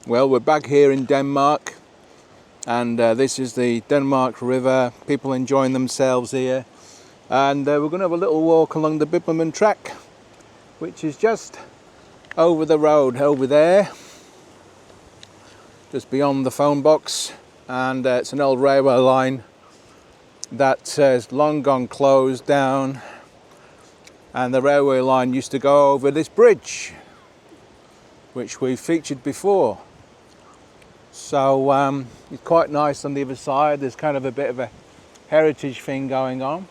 Well, we're back here in Denmark, and this is the Denmark River. People enjoying themselves here, and we're going to have a little walk along the Bibberman track, which is just over the road over there, just beyond the phone box. And it's an old railway line that has long gone closed down, and the railway line used to go over this bridge, which we featured before. So it's quite nice on the other side. There's kind of a bit of a heritage thing going on.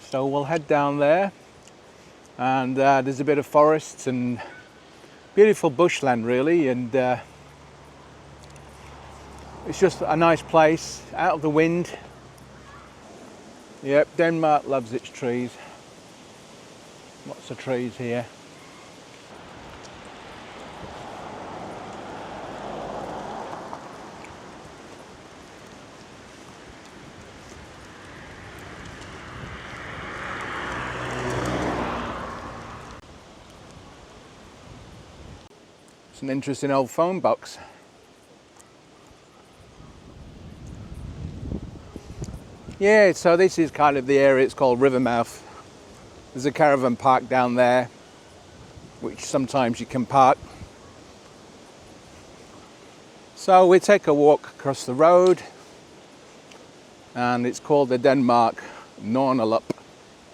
So we'll head down there, and there's a bit of forests and beautiful bushland really, and it's just a nice place, out of the wind. Yep, Denmark loves its trees. Lots of trees here. It's an interesting old phone box. Yeah, so this is kind of the area, it's called Rivermouth. There's a caravan park down there, which sometimes you can park. So we take a walk across the road, and it's called the Denmark-Nornalup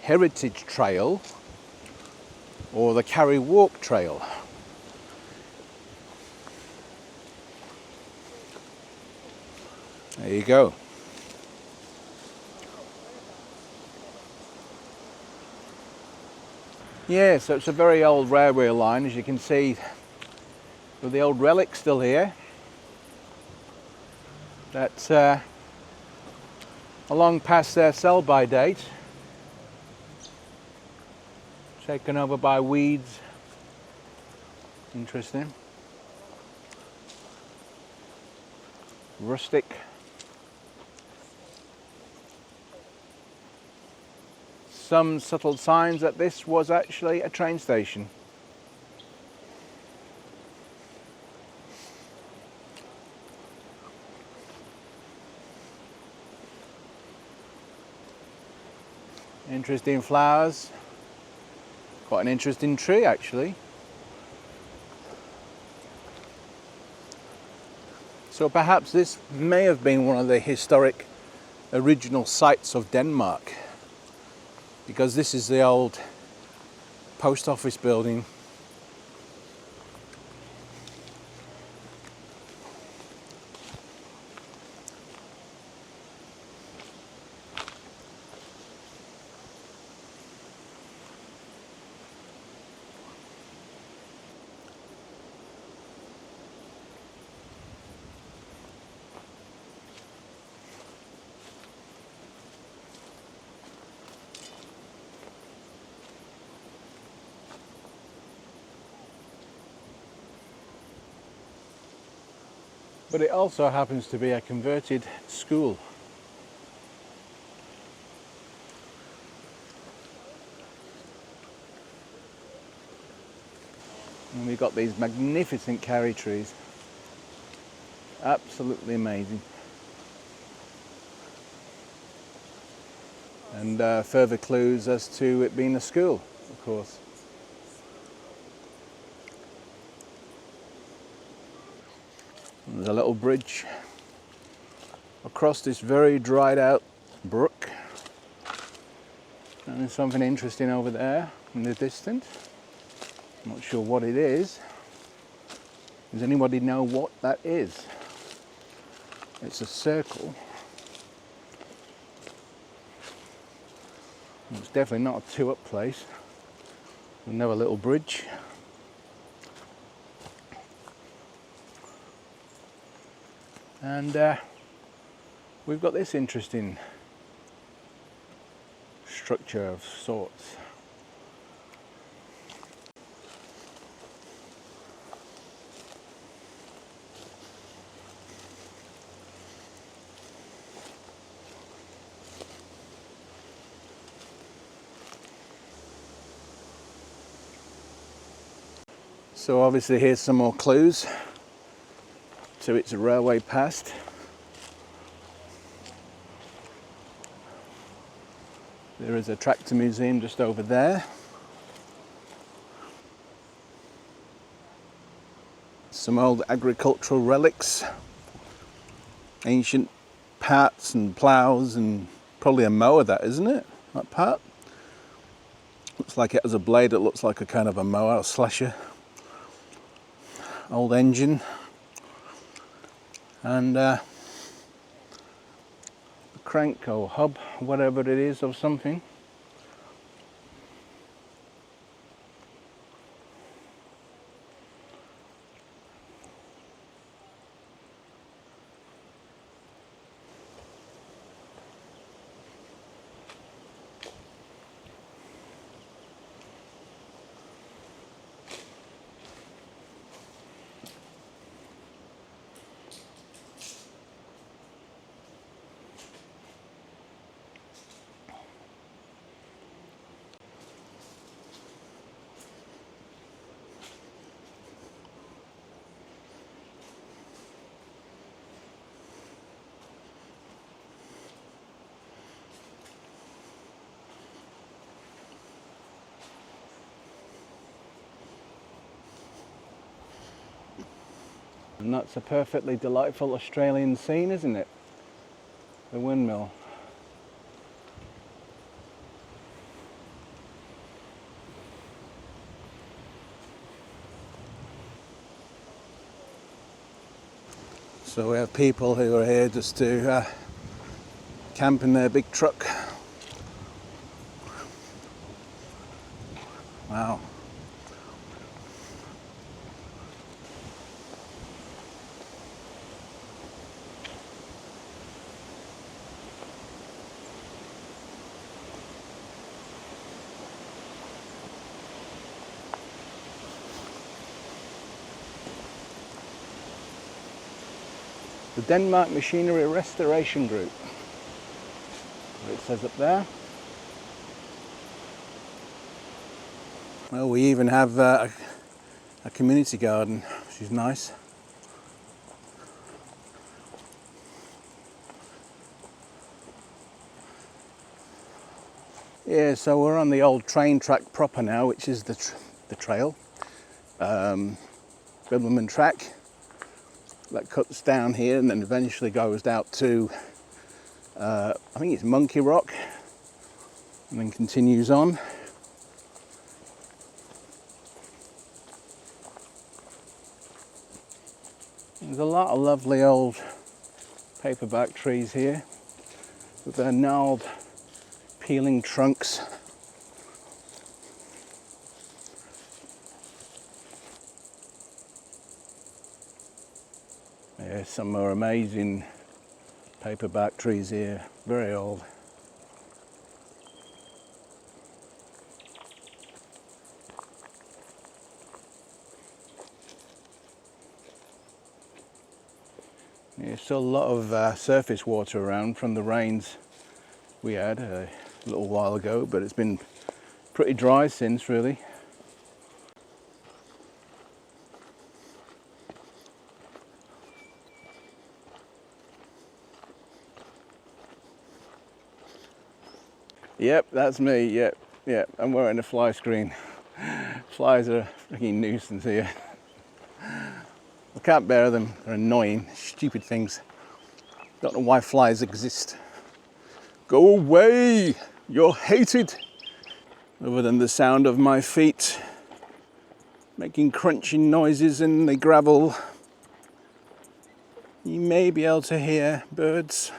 Heritage Trail, or the Carry Walk Trail. There you go. Yeah, so it's a very old railway line, as you can see, with the old relics still here. That's long past their sell-by date. Taken over by weeds. Interesting. Rustic. Some subtle signs that this was actually a train station. Interesting flowers. Quite an interesting tree actually. So perhaps this may have been one of the historic original sites of Denmark, because this is the old post office building. But it also happens to be a converted school. And we've got these magnificent carry trees. Absolutely amazing. And further clues as to it being a school, of course. There's a little bridge across this very dried out brook, and there's something interesting over there in the distance. I'm not sure what it is. Does anybody know what that is? It's a circle. It's definitely not a two-up place. Another little bridge. And we've got this interesting structure of sorts. So obviously here's some more clues. so it's a railway past. There is a tractor museum just over there. Some old agricultural relics, ancient parts and ploughs, and probably a mower, that, isn't it? That part. Looks like it has a blade that looks like a kind of a mower or slasher. Old engine. And a crank or hub, whatever it is, of something. And that's a perfectly delightful Australian scene, isn't it? The windmill. So we have people who are here just to camp in their big truck. Wow. The Denmark Machinery Restoration Group. It says up there. Well, we even have a community garden, which is nice. Yeah, so we're on the old train track proper now, which is the trail. Bibbleman track that cuts down here and then eventually goes out to I think it's Monkey Rock and then continues on. There's a lot of lovely old paperback trees here with their gnarled peeling trunks. Yeah, some more amazing paperback trees here, very old. There's still a lot of surface water around from the rains we had a little while ago, but it's been pretty dry since, really. Yep, that's me, yep, I'm wearing a fly screen. Flies are a freaking nuisance here. I can't bear them, they're annoying, stupid things. Don't know why flies exist. Go away, you're hated. Other than the sound of my feet making crunching noises in the gravel, you may be able to hear birds.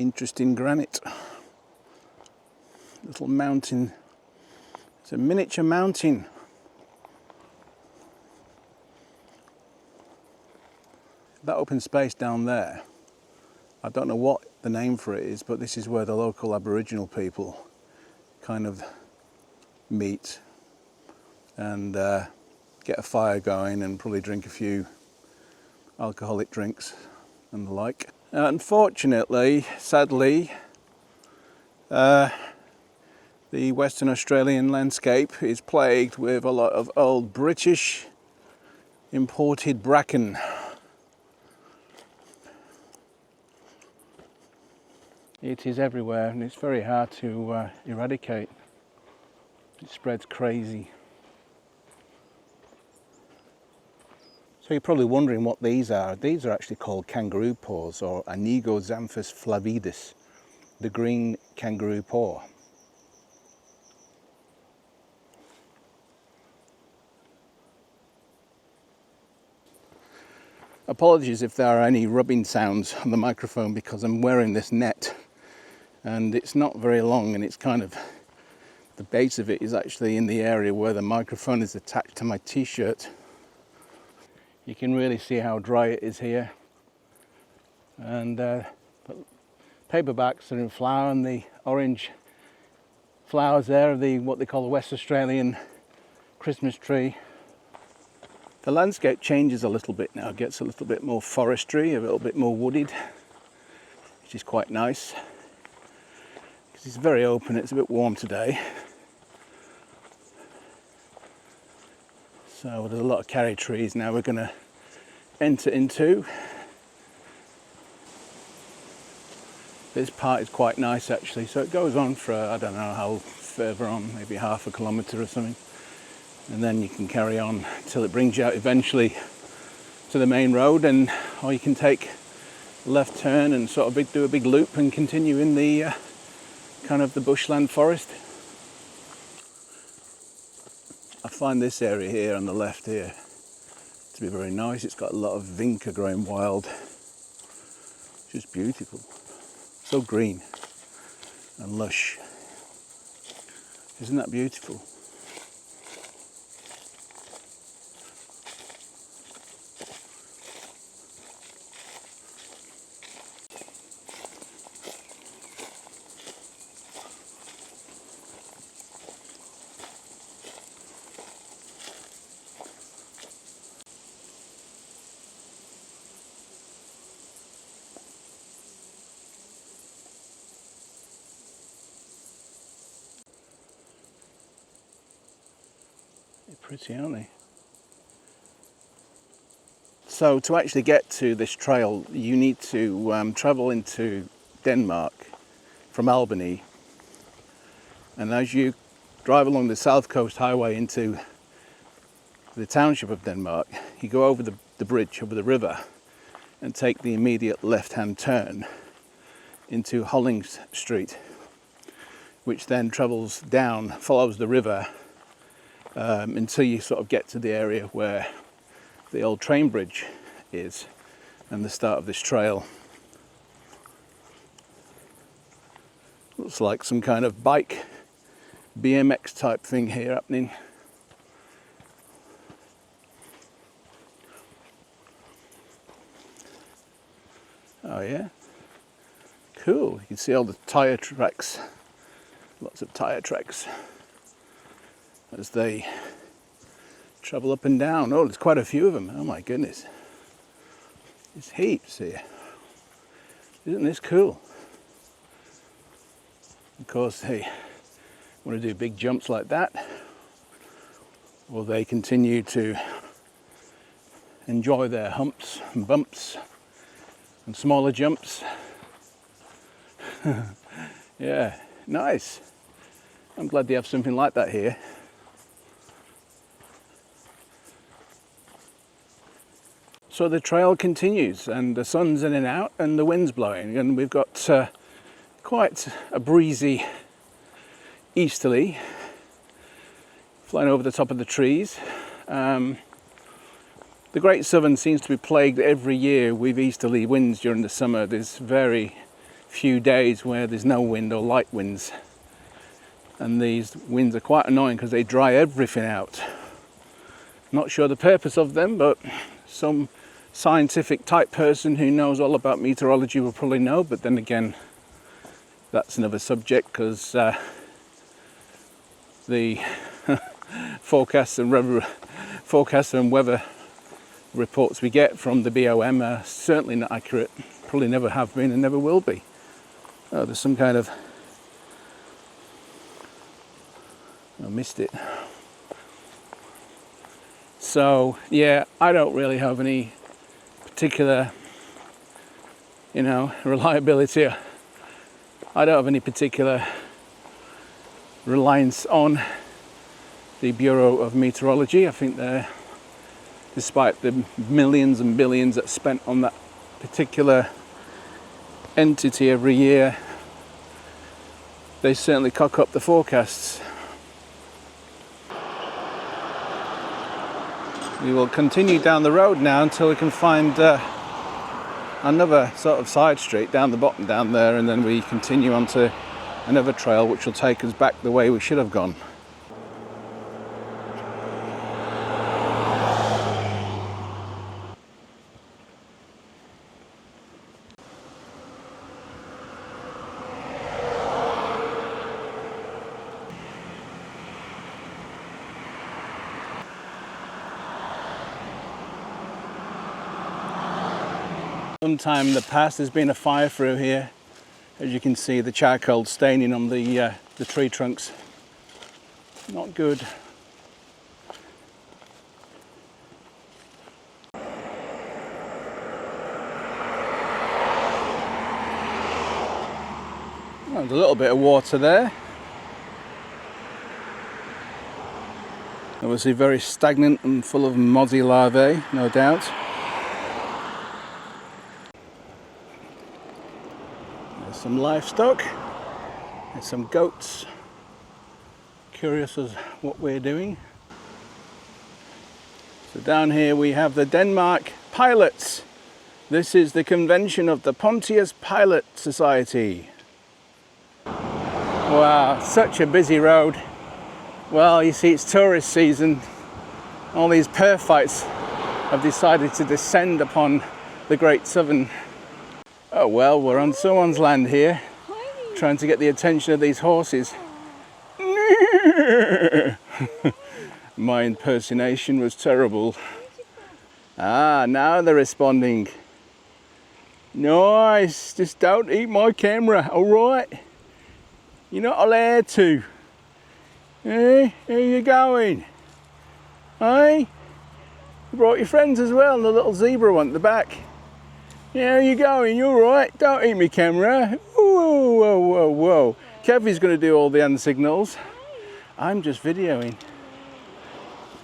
Interesting granite. Little mountain. It's a miniature mountain. That open space down there, I don't know what the name for it is, but this is where the local Aboriginal people kind of meet and get a fire going and probably drink a few alcoholic drinks and the like. Unfortunately, sadly, the Western Australian landscape is plagued with a lot of old British imported bracken. It is everywhere and it's very hard to eradicate. It spreads crazy. So you're probably wondering what these are. These are actually called kangaroo paws, or Anigoxanthus flavidus, the green kangaroo paw. Apologies if there are any rubbing sounds on the microphone because I'm wearing this net and it's not very long, and it's kind of, the base of it is actually in the area where the microphone is attached to my t-shirt. You can really see how dry it is here, and paperbacks are in flower, and the orange flowers there are what they call the West Australian Christmas tree. The landscape changes a little bit now, gets a little bit more forestry, a little bit more wooded, which is quite nice. Because it's very open, it's a bit warm today. So there's a lot of carry trees now we're going to enter into. This part is quite nice actually, so it goes on for, I don't know how further on, maybe half a kilometre or something. And then you can carry on till it brings you out eventually to the main road, or you can take a left turn and sort of do a big loop and continue in the kind of the bushland forest. I find this area here on the left here to be very nice. It's got a lot of vinca growing wild. Just beautiful. So green and lush. Isn't that beautiful? Pretty, aren't they? So to actually get to this trail, you need to travel into Denmark from Albany, and as you drive along the South Coast Highway into the township of Denmark, you go over the bridge over the river and take the immediate left-hand turn into Hollings Street, which then travels down, follows the river until you sort of get to the area where the old train bridge is and the start of this trail. Looks like some kind of bike BMX type thing here happening. Oh yeah, cool. You can see all the tyre tracks, lots of tyre tracks as they travel up and down. Oh, there's quite a few of them. Oh my goodness. There's heaps here. Isn't this cool? Of course, they want to do big jumps like that, or they continue to enjoy their humps and bumps and smaller jumps. Yeah, nice. I'm glad they have something like that here. So the trail continues, and the sun's in and out and the wind's blowing, and we've got quite a breezy easterly flying over the top of the trees. The Great Southern seems to be plagued every year with easterly winds during the summer. There's very few days where there's no wind or light winds. And these winds are quite annoying because they dry everything out. Not sure the purpose of them, but some scientific type person who knows all about meteorology will probably know. But then again, that's another subject, because the forecasts and weather reports we get from the BOM are certainly not accurate. Probably never have been and never will be. Oh, there's some kind of... I missed it. So yeah, I don't really have any particular, reliability. I don't have any particular reliance on the Bureau of Meteorology. I think they're, despite the millions and billions that's spent on that particular entity every year, they certainly cock up the forecasts. We will continue down the road now until we can find another sort of side street down the bottom down there, and then we continue onto another trail which will take us back the way we should have gone. Sometime in the past there's been a fire through here. As you can see, the charcoal staining on the tree trunks. Not good. Well, there's a little bit of water there. Obviously very stagnant and full of mozzie larvae, no doubt. Some livestock, there's some goats, curious as what we're doing. So down here we have the Denmark Pilots. This is the convention of the Pontius Pilot Society. Wow, such a busy road. Well, you see, it's tourist season. All these perfights have decided to descend upon the Great Southern. Oh well, we're on someone's land here, trying to get the attention of these horses. My impersonation was terrible. Ah, now they're responding. Nice, just don't eat my camera, alright? You're not allowed to. Hey, where are you going? Hey? You brought your friends as well, and the little zebra one at the back. Yeah, where you going? You alright? Don't eat me camera. Whoa, whoa, whoa, whoa. Kevy's going to do all the hand signals. I'm just videoing.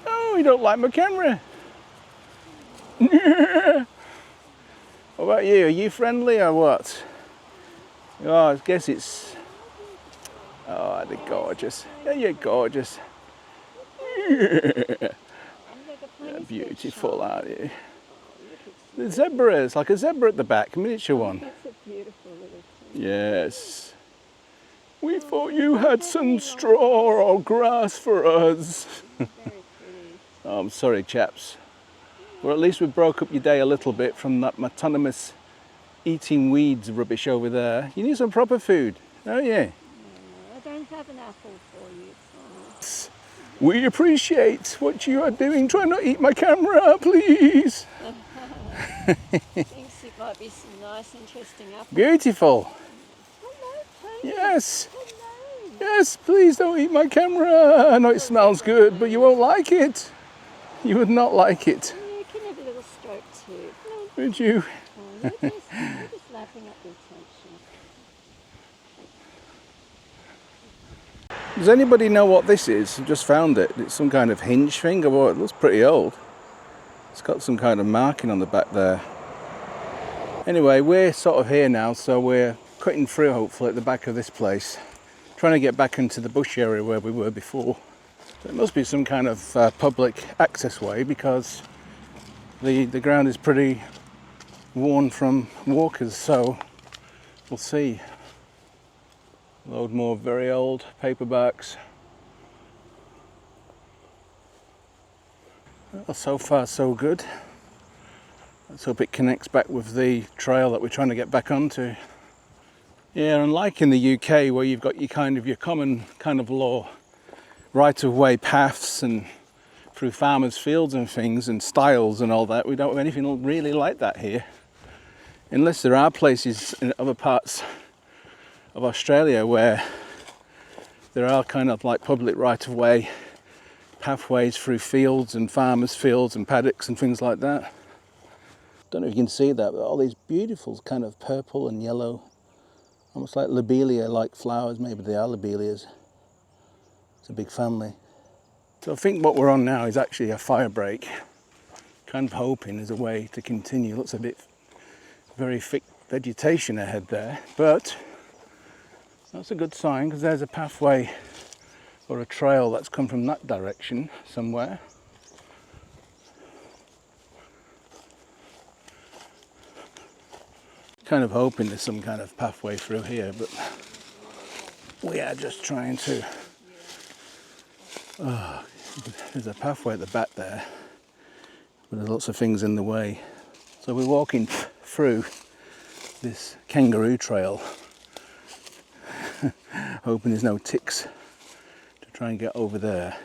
Oh, you don't like my camera. What about you? Are you friendly or what? Oh, I guess it's... Oh, they're gorgeous. Yeah, you're gorgeous. They're beautiful, aren't you? The zebra is like a zebra at the back, a miniature one. That's a beautiful little thing. Yes. We thought you had some straw or grass for us. Very pretty. Oh, I'm sorry, chaps. Well, at least we broke up your day a little bit from that autonomous eating weeds rubbish over there. You need some proper food, don't you? No, I don't have an apple for you. So. We appreciate what you are doing. Try not to eat my camera, please. Thinks it might be some nice, interesting apples. Beautiful. Hello, Tony. Yes. Hello. Yes, please don't eat my camera. I know it smells good, but you won't like it. You would not like it. Yeah, you can have a little stroke too. No. Would you? Oh, you're just lapping up the attention. Does anybody know what this is? I just found it. It's some kind of hinge thing. Oh, it looks pretty old. It's got some kind of marking on the back there. Anyway, we're sort of here now, so we're cutting through hopefully at the back of this place. Trying to get back into the bush area where we were before. So it must be some kind of public access way, because the ground is pretty worn from walkers, so We'll see. Load more very old paperbacks. Well, so far so good. Let's hope it connects back with the trail that we're trying to get back onto. Yeah, unlike in the UK where you've got your common kind of law right-of-way paths and through farmers' fields and things and stiles and all that, we don't have anything really like that here. Unless there are places in other parts of Australia where there are kind of like public right-of-way pathways through fields and farmers' fields and paddocks and things like that. Don't know if you can see that, but all these beautiful kind of purple and yellow, almost like lobelia-like flowers. Maybe they are lobelias. It's a big family. So I think what we're on now is actually a fire break. Kind of hoping there's a way to continue. Looks a bit very thick vegetation ahead there, but that's a good sign because there's a pathway or a trail that's come from that direction somewhere. Kind of hoping there's some kind of pathway through here, but we are just trying to. Oh, there's a pathway at the back there, but there's lots of things in the way. So we're walking through this kangaroo trail, hoping there's no ticks to try and get over there.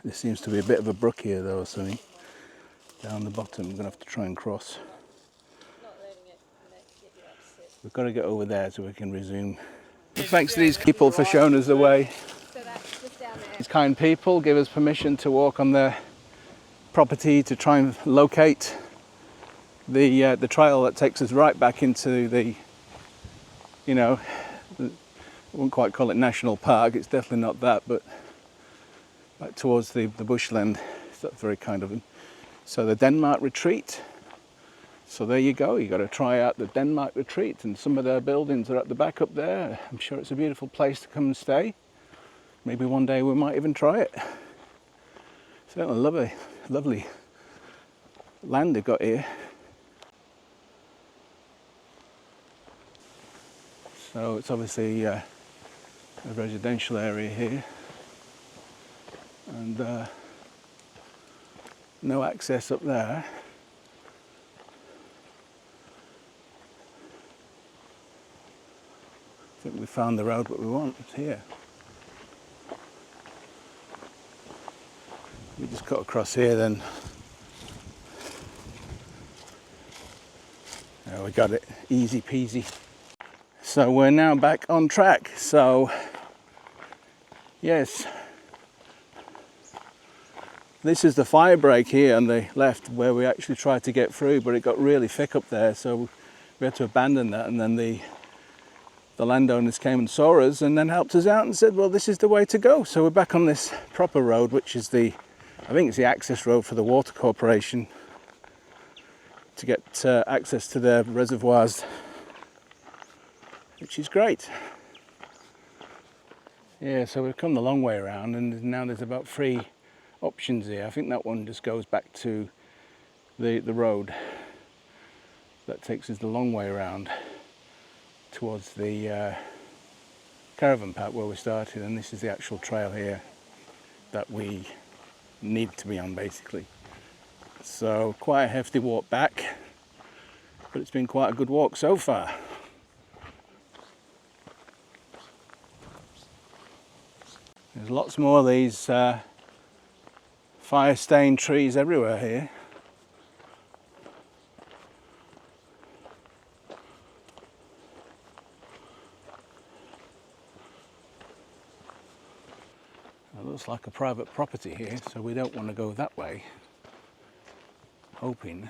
There seems to be a bit of a brook here though or something. Down the bottom, we're going to have to try and cross. We've got to get over there so we can resume. Thanks to these people for showing us the way. These kind people give us permission to walk on their property to try and locate the trail that takes us right back into the, I wouldn't quite call it national park, it's definitely not that, but back towards the bushland. That's very kind of them. So the Denmark retreat. So there you go, you've got to try out the Denmark retreat, and some of their buildings are at the back up there. I'm sure it's a beautiful place to come and stay. Maybe one day we might even try it. Certainly lovely land they've got here. So it's obviously a residential area here, and no access up there. I think we found the road that we want. It's here. We just cut across here then. There, we got it. Easy peasy. So we're now back on track. So yes, this is the fire break here on the left where we actually tried to get through, but it got really thick up there, so we had to abandon that, and then the landowners came and saw us and then helped us out and said, well, this is the way to go. So we're back on this proper road, which is I think it's the access road for the Water Corporation to get access to their reservoirs, which is great. Yeah, so we've come the long way around, and now there's about 3 options here. I think that one just goes back to the road that takes us the long way around towards the caravan park where we started, and this is the actual trail here that we need to be on basically. So quite a hefty walk back, but it's been quite a good walk so far. There's lots more of these fire stained trees everywhere here. It looks like a private property here, so we don't want to go that way. Hoping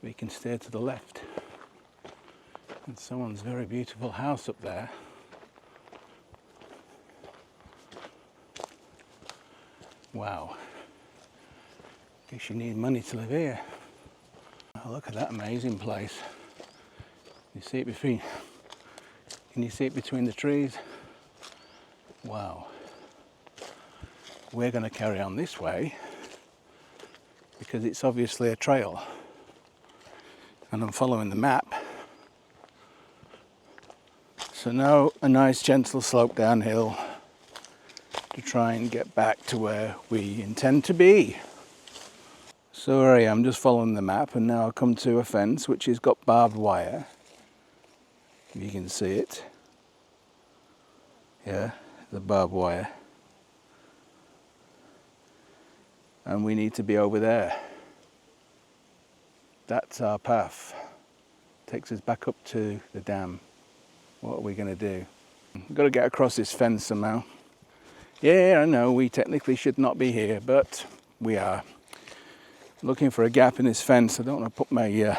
we can steer to the left. And someone's very beautiful house up there. Wow. Guess you need money to live here. Oh, look at that amazing place. You see it between. Can you see it between the trees? Wow. We're going to carry on this way because it's obviously a trail, and I'm following the map So now a nice gentle slope downhill to try and get back to where we intend to be. So here I am, just following the map, and now I come to a fence which has got barbed wire. If you can see it. Yeah, the barbed wire. And we need to be over there. That's our path. Takes us back up to the dam. What are we going to do? We've got to get across this fence somehow. Yeah, I know we technically should not be here, but we are. Looking for a gap in this fence. I don't want to put my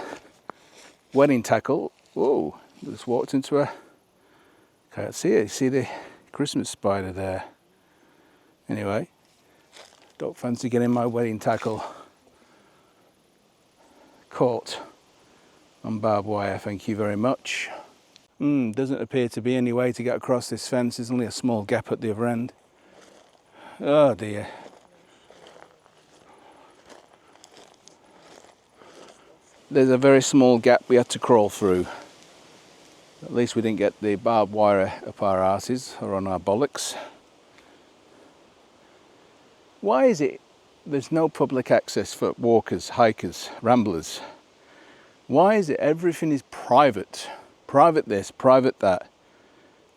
wedding tackle. Whoa, just walked into a... Can't see it. You see the Christmas spider there. Anyway, don't fancy getting my wedding tackle caught on barbed wire. Thank you very much. Doesn't appear to be any way to get across this fence. There's only a small gap at the other end. Oh dear. There's a very small gap we had to crawl through. At least we didn't get the barbed wire up our arses or on our bollocks. Why is it there's no public access for walkers, hikers, ramblers? Why is it everything is private? Private this, private that.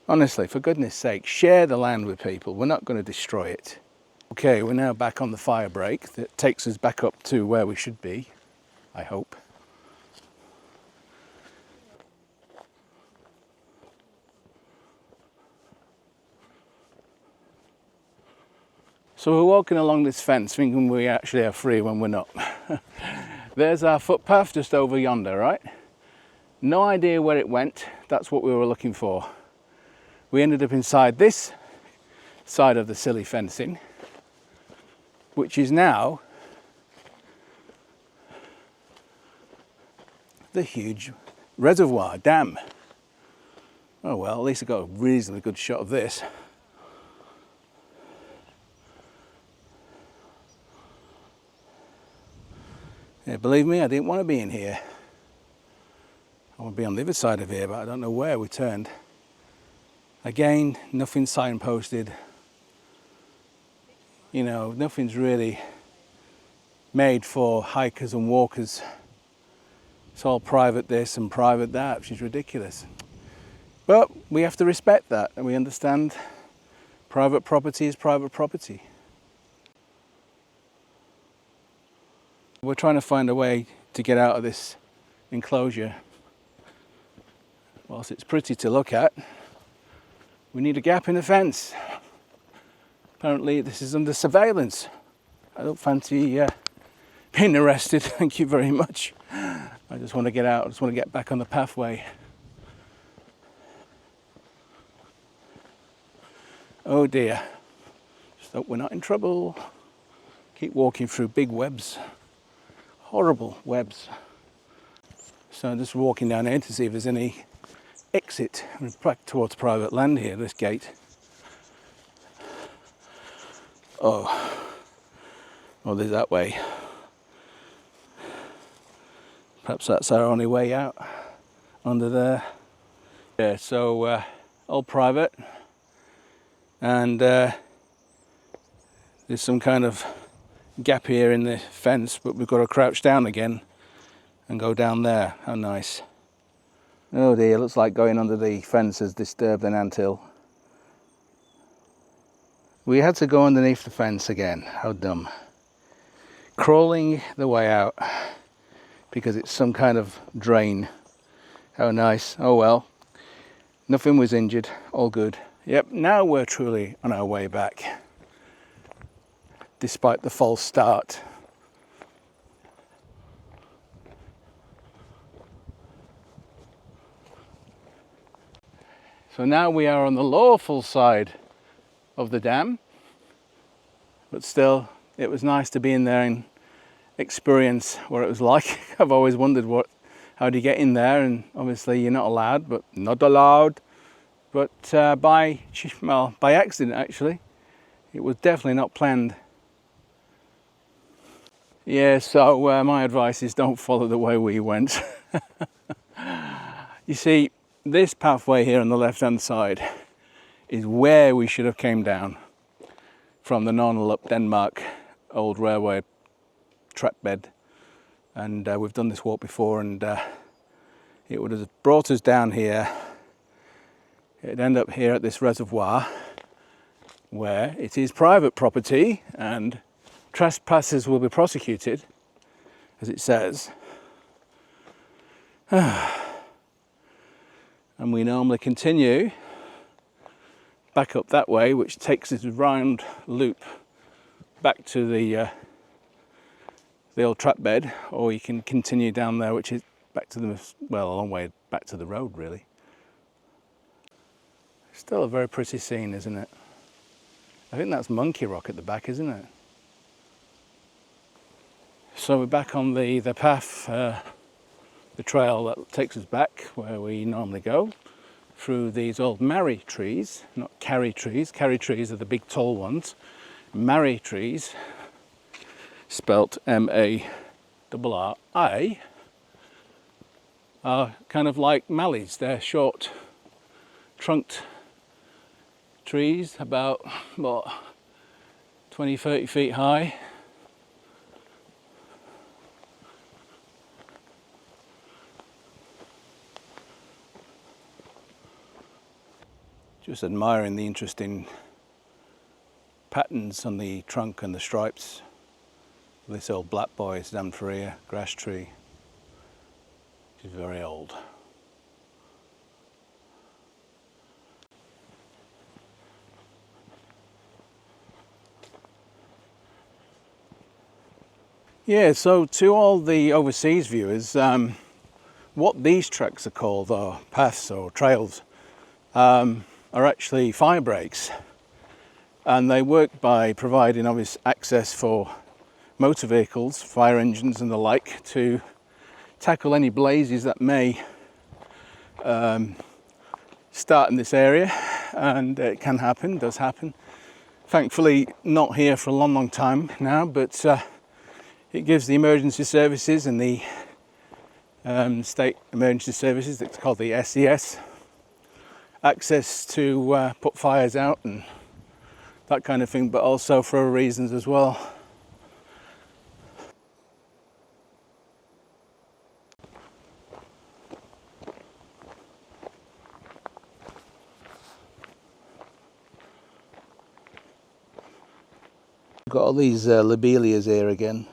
Honestly, for goodness sake, share the land with people. We're not going to destroy it. Okay, we're now back on the fire break that takes us back up to where we should be, I hope. So we're walking along this fence thinking we actually are free when we're not. There's our footpath just over yonder, right? No idea where it went. That's what we were looking for. We ended up inside this side of the silly fencing, which is now the huge reservoir dam. Oh well, at least I got a reasonably good shot of this. Yeah, believe me, I didn't want to be in here. I want to be on the other side of here, but I don't know where we turned. Again, nothing signposted. You know, nothing's really made for hikers and walkers. It's all private this and private that, which is ridiculous. But we have to respect that, and we understand private property is private property. We're trying to find a way to get out of this enclosure. Whilst it's pretty to look at, we need a gap in the fence. Apparently this is under surveillance. I don't fancy being arrested, thank you very much. I just want to get out, I just want to get back on the pathway. Oh dear, just hope we're not in trouble. Keep walking through big webs. Horrible webs. So I'm just walking down here to see if there's any exit. We're back towards private land here, this gate. Oh, there's that way. Perhaps that's our only way out, under there. Yeah, so all private, and there's some kind of gap here in the fence, but we've got to crouch down again and go down there. How nice. Oh dear, looks like going under the fence has disturbed an anthill. We had to go underneath the fence again. How dumb. Crawling the way out because it's some kind of drain. How nice. Oh well. Nothing was injured. All good. Yep, now we're truly on our way back, despite the false start. So now we are on the lawful side of the dam, but still it was nice to be in there and experience what it was like. I've always wondered how do you get in there, and obviously you're not allowed, but by accident actually. It was definitely not planned. Yeah, so my advice is don't follow the way we went. You see, this pathway here on the left hand side is where we should have came down from the Nornalup Denmark old railway track bed, and we've done this walk before, and it would have brought us down here. It'd end up here at this reservoir where it is private property and trespassers will be prosecuted, as it says. And we normally continue back up that way, which takes us round loop back to the old trap bed, or you can continue down there, which is back to the, well, a long way back to the road really. Still a very pretty scene, isn't it? I think that's Monkey Rock at the back, isn't it? So we're back on the path, the trail that takes us back where we normally go, through these old marri trees, not carry trees. Carry trees are the big tall ones. Marri trees, spelt M-A-R-R-I, are kind of like mallees. They're short trunked trees, about, what, 20-30 feet high. Just admiring the interesting patterns on the trunk and the stripes of this old black boy's Amphorea grass tree, which is very old. Yeah, so to all the overseas viewers, what these tracks are called, or paths or trails, are actually fire breaks, and they work by providing obvious access for motor vehicles, fire engines and the like, to tackle any blazes that may start in this area. And it can happen, does happen. Thankfully not here for a long time now, but it gives the emergency services and the state emergency services, that's called the SES, access to put fires out and that kind of thing, but also for other reasons as well. Got all these lobelias here again,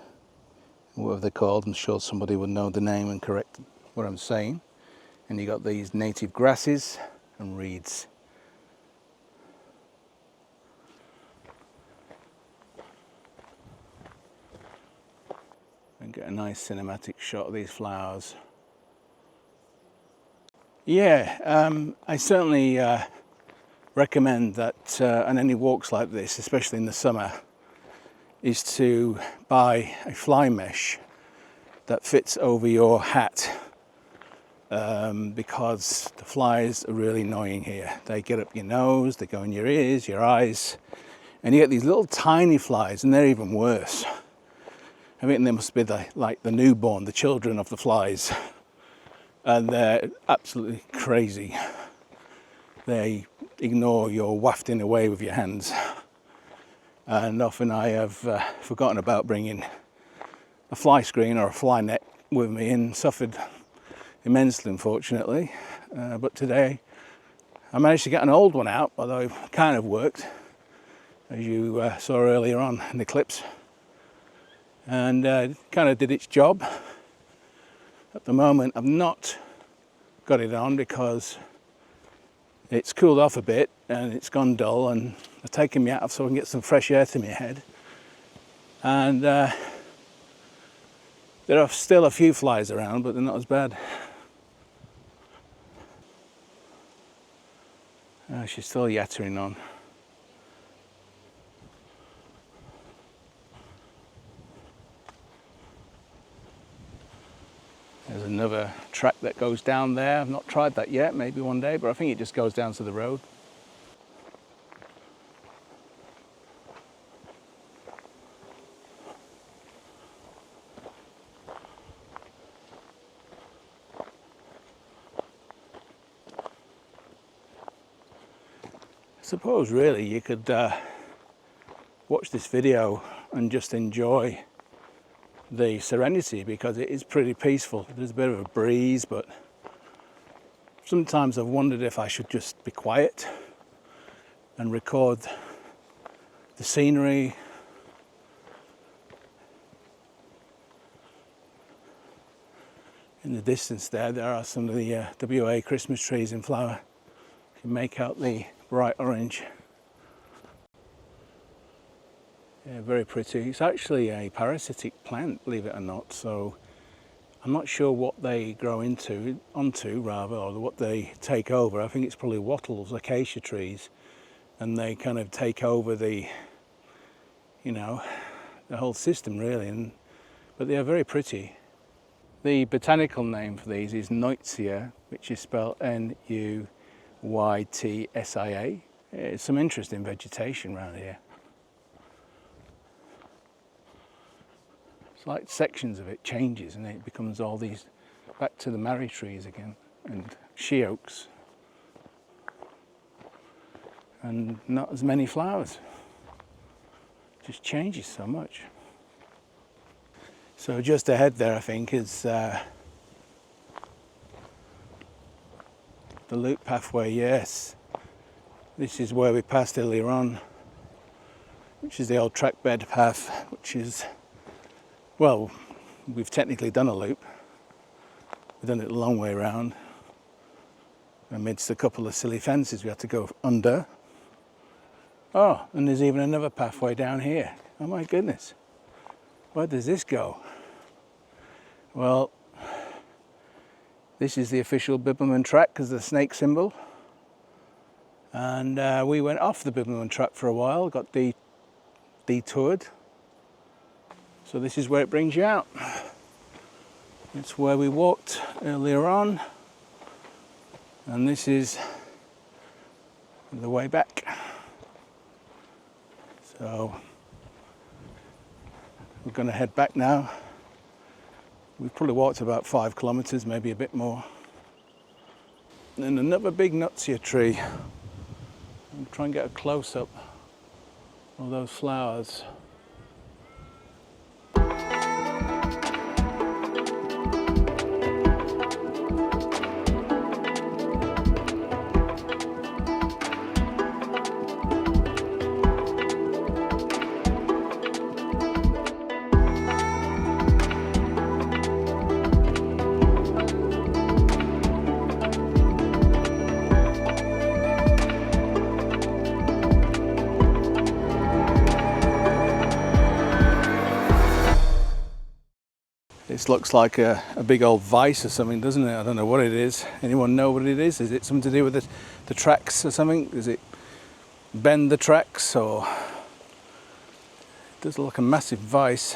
whatever they're called. I'm sure somebody would know the name and correct what I'm saying. And you got these native grasses and reeds. And get a nice cinematic shot of these flowers. Yeah, I certainly recommend that on any walks like this, especially in the summer, is to buy a fly mesh that fits over your hat, because the flies are really annoying here. They get up your nose, they go in your ears, your eyes, and you get these little tiny flies, and they're even worse. I mean, they must be like the newborn, the children of the flies, and they're absolutely crazy. They ignore your wafting away with your hands, and often I have forgotten about bringing a fly screen or a fly net with me and suffered immensely, unfortunately. But today I managed to get an old one out, although it kind of worked, as you saw earlier on in the clips, and kind of did its job. At the moment I've not got it on because it's cooled off a bit and it's gone dull, and I've taken me out so I can get some fresh air to my head. And there are still a few flies around, but they're not as bad. She's still yattering on. There's another track that goes down there. I've not tried that yet, maybe one day, but I think it just goes down to the road. suppose really you could watch this video and just enjoy the serenity, because it is pretty peaceful. There's a bit of a breeze, but sometimes I've wondered if I should just be quiet and record the scenery. In the distance there are some of the WA Christmas trees in flower. You can make out the bright orange. Yeah, very pretty. It's actually a parasitic plant, believe it or not, so I'm not sure what they grow onto, or what they take over. I think it's probably wattles, acacia trees, and they kind of take over the whole system really. But they are very pretty. The botanical name for these is Noitsia, which is spelled N-U-Y-T-S-I-A. It's some interesting vegetation around here. It's like sections of it changes, and it becomes all these, back to the marri trees again, and she oaks, and not as many flowers. It just changes so much. So just ahead there, I think, is the loop pathway. Yes, this is where we passed earlier on, which is the old track bed path, which is, well, we've technically done a loop. We've done it a long way around, amidst a couple of silly fences we had to go under. Oh, and there's even another pathway down here. Oh my goodness. Where does this go? Well, this is the official Bibbulmun track because of the snake symbol. And we went off the Bibbulmun track for a while, got detoured. So this is where it brings you out. It's where we walked earlier on. And this is the way back. So we're going to head back now. We've probably walked about 5 kilometers, maybe a bit more. And another big nutsia tree. I'll try and get a close up of those flowers. This looks like a big old vice or something, doesn't it? I don't know what it is. Anyone know what it is? Is it something to do with the tracks or something? Does it bend the tracks, or? It does look like a massive vice.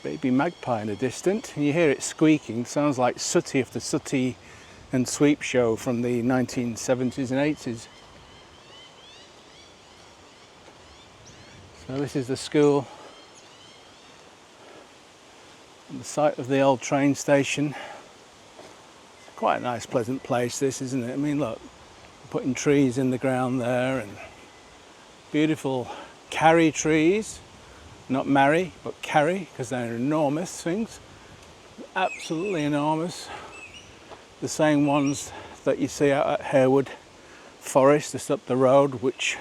Baby magpie in the distance. You hear it squeaking. Sounds like Sooty of the Sooty and Sweep show from the 1970s and 80s. So this is the school. The site of the old train station. Quite a nice, pleasant place, this, isn't it? I mean, look, putting trees in the ground there, and beautiful carry trees, not marri, but carry, because they're enormous things, absolutely enormous. The same ones that you see out at Harewood Forest, just up the road, which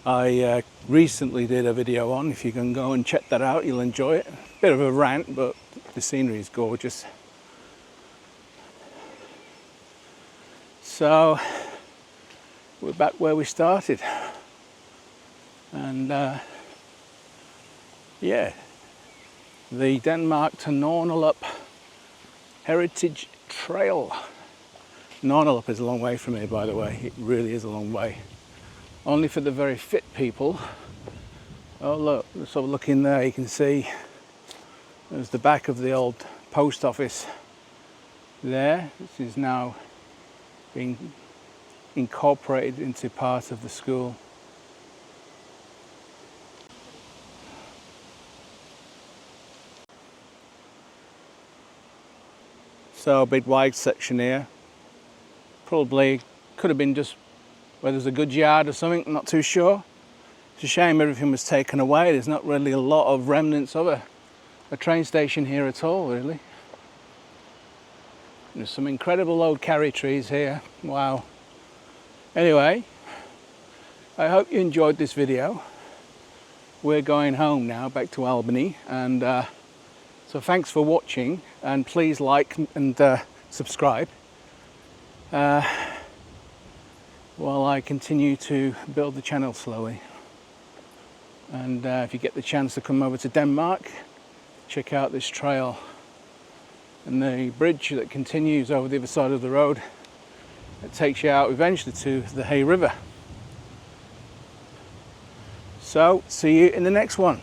I recently did a video on. If you can go and check that out, you'll enjoy it. Bit of a rant, but the scenery is gorgeous. So we're back where we started, and yeah, the Denmark-Nornalup Heritage Trail. Nornalup is a long way from here, by the way. It really is a long way. Only for the very fit people. Oh look, let's have a look in there. You can see there's the back of the old post office there. This is now being incorporated into part of the school. So a big wide section here, probably Could have been just where there's a goods yard or something, I'm not too sure. It's a shame everything was taken away. There's not really a lot of remnants of a train station here at all, really. There's some incredible old carry trees here. Wow. Anyway, I hope you enjoyed this video. We're going home now, back to Albany, and so thanks for watching, and please like and subscribe while I continue to build the channel slowly. And if you get the chance to come over to Denmark, check out this trail and the bridge that continues over the other side of the road. It takes you out eventually to the Hay River. So, see you in the next one.